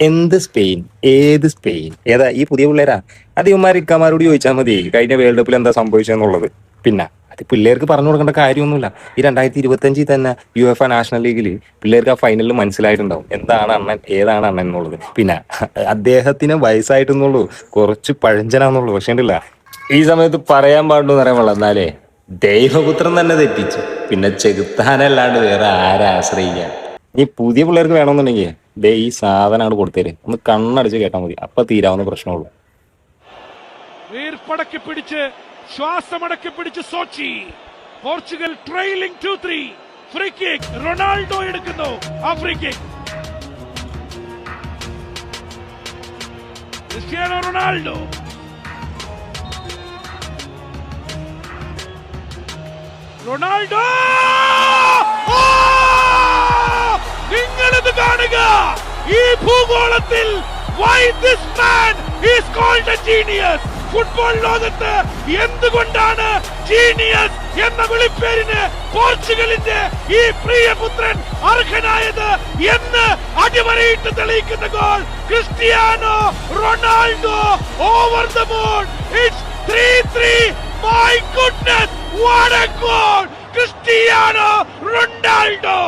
എന്ത് സ്പെയിൻ? ഏത് സ്പെയിൻ? ഏതാ ഈ പുതിയ പിള്ളേരാ? അത് ഇവന്മാർ ഇക്കമാരോട് ചോദിച്ചാൽ മതി കഴിഞ്ഞ വേൾഡ് കപ്പിൽ എന്താ സംഭവിച്ചെന്നുള്ളത്. പിന്നെ അത് പിള്ളേർക്ക് പറഞ്ഞു കൊടുക്കേണ്ട കാര്യമൊന്നുമില്ല. ഈ 2025 തന്നെ UEFA നാഷണൽ ലീഗിൽ പിള്ളേർക്ക് ആ ഫൈനലിൽ മനസ്സിലായിട്ടുണ്ടാവും എന്താണ് അണ്ണൻ ഏതാണ് അണ്ണൻ എന്നുള്ളത്. പിന്നെ അദ്ദേഹത്തിന് വയസ്സായിട്ടെന്നുള്ളൂ, കുറച്ച് പഴഞ്ചനാന്നുള്ളൂ. പക്ഷേ ഉണ്ടല്ല ഈ സമയത്ത് പറയാൻ പാടുള്ളൂ എന്ന് പറയാൻ പാടില്ല. എന്നാലേ ദൈവപുത്രൻ തന്നെ തെറ്റിച്ചു, പിന്നെ ചെകുത്താനല്ലാണ്ട് വേറെ ആരെ ആശ്രയിക്കാൻ. ഈ പുതിയ പിള്ളേർക്ക് വേണമെന്നുണ്ടെങ്കിൽ ദേ ഈ സാധനമാണ് കൊടുത്തേര്, ഒന്ന് കണ്ണടച്ച് കേട്ടാൽ മതി, അപ്പൊ തീരാവുന്ന പ്രശ്നമുള്ളൂ. വീർപ്പടക്കി പിടിച്ച് ശ്വാസമടക്കി പിടിച്ച് Sochi. Portugal trailing 2-3. Free kick Ronaldo എടുക്കുന്നു. ആ free kick Cristiano Ronaldo. Ronaldo നിങ്ങളിത് കാണുക. ഈ ഭൂഗോളത്തിൽ why this man is called a genius. Football ലോകത്ത് എന്തുകൊണ്ടാണ് ജീനിയസ് എന്ന വിളിപ്പേരിന് പോർച്ചുഗലിന്റെ ഈ പ്രിയപുത്രൻ അർഹനായത് എന്ന് അടിവരയിട്ട് തെളിയിക്കുന്ന goal. Cristiano Ronaldo over the moon. It's 3-3. My goodness, what a goal! Cristiano Ronaldo.